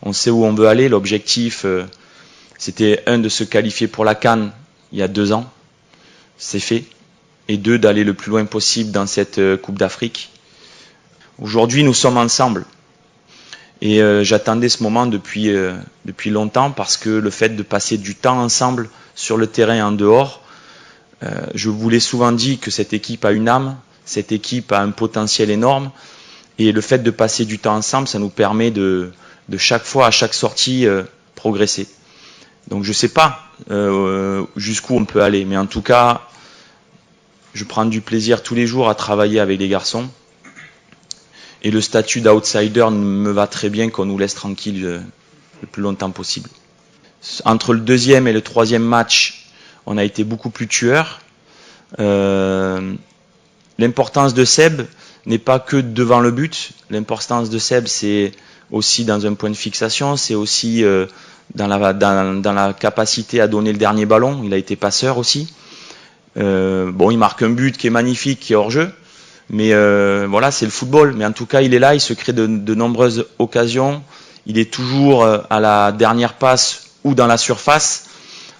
on sait où on veut aller. L'objectif, c'était de se qualifier pour la CAN il y a 2 ans. C'est fait. Et 2, d'aller le plus loin possible dans cette Coupe d'Afrique. Aujourd'hui, nous sommes ensemble. Et j'attendais ce moment depuis longtemps parce que le fait de passer du temps ensemble sur le terrain et en dehors, je vous l'ai souvent dit que cette équipe a une âme, cette équipe a un potentiel énorme. Et le fait de passer du temps ensemble, ça nous permet de chaque fois, à chaque sortie, progresser. Donc je ne sais pas jusqu'où on peut aller, mais en tout cas, je prends du plaisir tous les jours à travailler avec les garçons. Et le statut d'outsider me va très bien qu'on nous laisse tranquille le plus longtemps possible. Entre le 2e et le 3e match, on a été beaucoup plus tueurs. L'importance de Seb n'est pas que devant le but. L'importance de Seb, c'est aussi dans un point de fixation, c'est aussi dans la capacité à donner le dernier ballon. Il a été passeur aussi. Il marque un but qui est magnifique, qui est hors jeu. Mais voilà, c'est le football. Mais en tout cas, il est là, il se crée de nombreuses occasions. Il est toujours à la dernière passe ou dans la surface.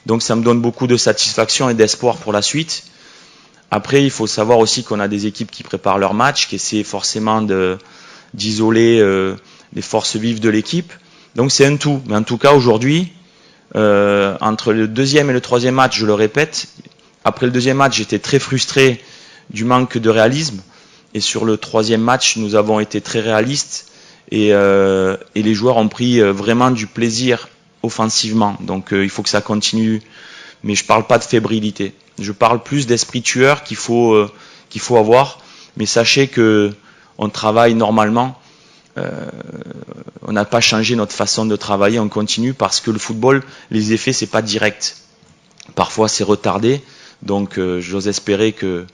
Donc ça me donne beaucoup de satisfaction et d'espoir pour la suite. Après, il faut savoir aussi qu'on a des équipes qui préparent leur match, qui essaient forcément d'isoler les forces vives de l'équipe. Donc c'est un tout. Mais en tout cas, aujourd'hui, entre le 2e et le 3e match, je le répète, après le 2e match, j'étais très frustré du manque de réalisme. Et sur le 3e match, nous avons été très réalistes et les joueurs ont pris vraiment du plaisir offensivement. Donc il faut que ça continue. Mais je ne parle pas de fébrilité. Je parle plus d'esprit tueur qu'il faut avoir. Mais sachez qu'on travaille normalement. On n'a pas changé notre façon de travailler. On continue parce que le football, les effets, c'est pas direct. Parfois, c'est retardé. Donc j'ose espérer que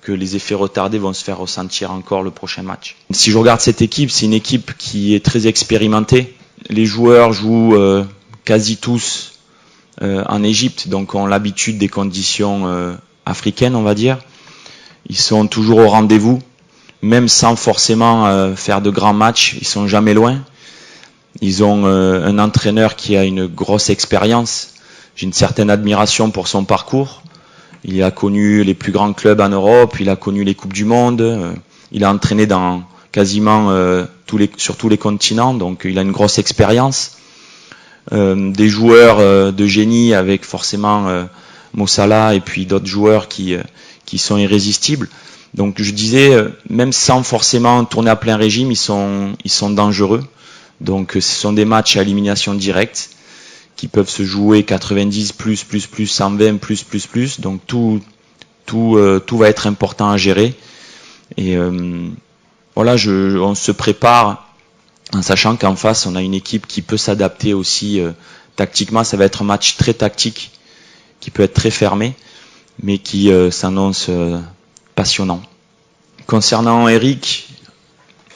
les effets retardés vont se faire ressentir encore le prochain match. Si je regarde cette équipe, c'est une équipe qui est très expérimentée. Les joueurs jouent quasi tous en Égypte, donc ont l'habitude des conditions africaines, on va dire. Ils sont toujours au rendez-vous, même sans forcément faire de grands matchs, ils sont jamais loin. Ils ont un entraîneur qui a une grosse expérience. J'ai une certaine admiration pour son parcours. Il a connu les plus grands clubs en Europe, il a connu les Coupes du Monde, il a entraîné dans quasiment sur tous les continents, donc il a une grosse expérience. Des joueurs de génie avec forcément Mo Salah et puis d'autres joueurs qui sont irrésistibles. Donc je disais, même sans forcément tourner à plein régime, ils sont dangereux. Donc ce sont des matchs à élimination directe qui peuvent se jouer 90 plus 120 plus. Donc tout va être important à gérer. Et voilà, on se prépare en sachant qu'en face on a une équipe qui peut s'adapter aussi tactiquement. Ça va être un match très tactique qui peut être très fermé, mais qui s'annonce passionnant. Concernant Eric,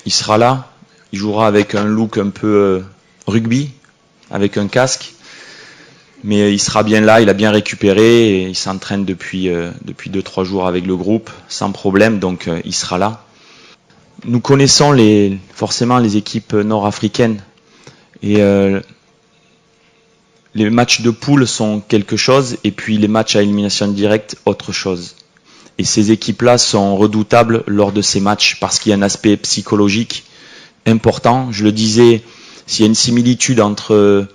il sera là. Il jouera avec un look un peu rugby, avec un casque. Mais il sera bien là, il a bien récupéré et il s'entraîne depuis 2-3 jours avec le groupe, sans problème, donc il sera là. Nous connaissons forcément les équipes nord-africaines et les matchs de poule sont quelque chose et puis les matchs à élimination directe autre chose. Et ces équipes-là sont redoutables lors de ces matchs parce qu'il y a un aspect psychologique important. Je le disais, s'il y a une similitude entre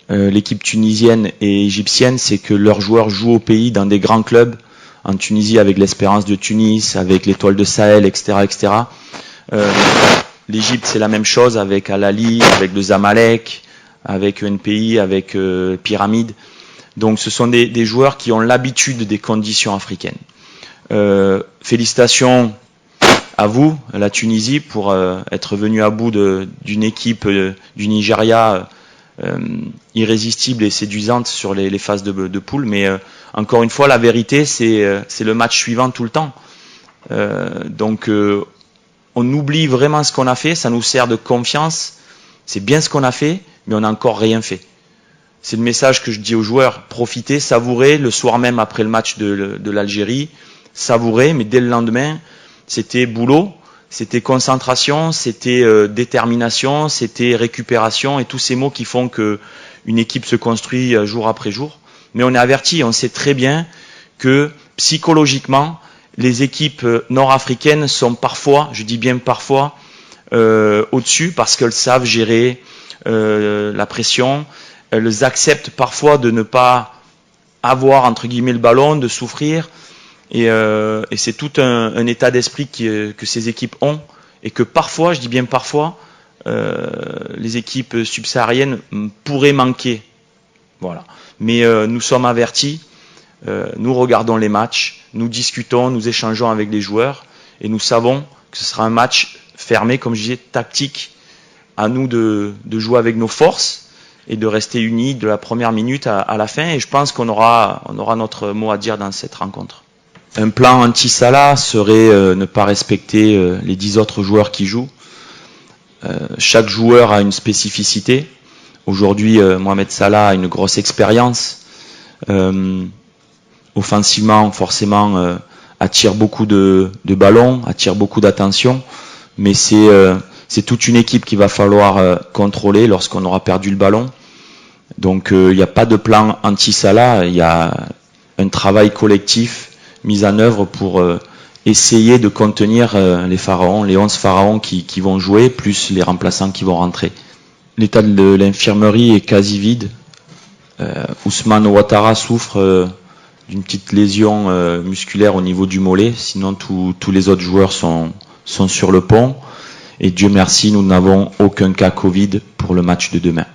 l'équipe tunisienne et égyptienne, c'est que leurs joueurs jouent au pays dans des grands clubs, en Tunisie avec l'Espérance de Tunis, avec l'Étoile de Sahel, etc. L'Égypte, c'est la même chose avec Al Ahly, avec le Zamalek, avec NPI, avec Pyramide. Donc ce sont des joueurs qui ont l'habitude des conditions africaines. Félicitations à vous, la Tunisie, pour être venu à bout d'une équipe du Nigeria irrésistible et séduisante sur les phases de poule. Mais encore une fois, la vérité, c'est le match suivant tout le temps. Donc on oublie vraiment ce qu'on a fait, ça nous sert de confiance, c'est bien ce qu'on a fait, mais on n'a encore rien fait. C'est le message que je dis aux joueurs, profitez, savourez, le soir même après le match de l'Algérie, savourez, mais dès le lendemain, c'était boulot, C'était concentration, c'était détermination, c'était récupération et tous ces mots qui font que une équipe se construit jour après jour. Mais on est averti, on sait très bien que psychologiquement, les équipes nord-africaines sont parfois, je dis bien parfois, au-dessus parce qu'elles savent gérer la pression. Elles acceptent parfois de ne pas avoir, entre guillemets, le ballon, de souffrir. Et c'est tout un état d'esprit que ces équipes ont. Et que parfois, je dis bien parfois, les équipes subsahariennes pourraient manquer. Voilà. Mais nous sommes avertis, nous regardons les matchs, nous discutons, nous échangeons avec les joueurs. Et nous savons que ce sera un match fermé, comme je disais, tactique. À nous de jouer avec nos forces et de rester unis de la première minute à la fin. Et je pense qu'on aura notre mot à dire dans cette rencontre. Un plan anti-Salah serait ne pas respecter les 10 autres joueurs qui jouent. Chaque joueur a une spécificité. Aujourd'hui, Mohamed Salah a une grosse expérience. Offensivement, forcément, attire beaucoup de ballons, attire beaucoup d'attention. Mais c'est toute une équipe qu'il va falloir contrôler lorsqu'on aura perdu le ballon. Donc il n'y a pas de plan anti-Salah, il y a un travail collectif mis en œuvre pour essayer de contenir les pharaons, les 11 pharaons qui vont jouer, plus les remplaçants qui vont rentrer. L'état de l'infirmerie est quasi vide. Ousmane Ouattara souffre d'une petite lésion musculaire au niveau du mollet, sinon tous les autres joueurs sont sur le pont. Et Dieu merci, nous n'avons aucun cas Covid pour le match de demain.